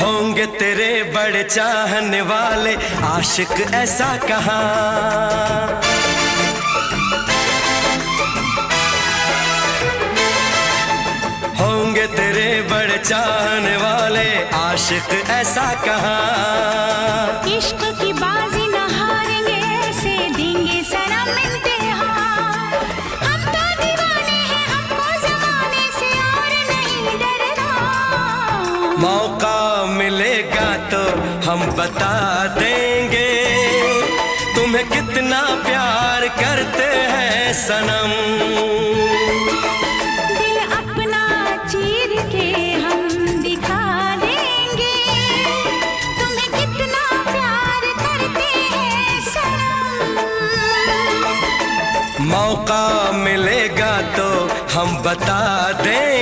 होंगे तेरे बड़े चाहने वाले आशिक ऐसा कहाँ। होंगे तेरे बड़े चाहने वाले आशिक ऐसा कहाँ। इश्क की बाजी न हारेंगे ऐसे देंगे सनम इम्तिहान। हम तो दीवाने हैं, हमको ज़माने से और नहीं डरना। मौका मिलेगा तो हम बता देंगे तुम्हें कितना प्यार करते हैं सनम। दिल अपना चीर के हम दिखा देंगे तुम्हें कितना प्यार करते हैं सनम। मौका मिलेगा तो हम बता देंगे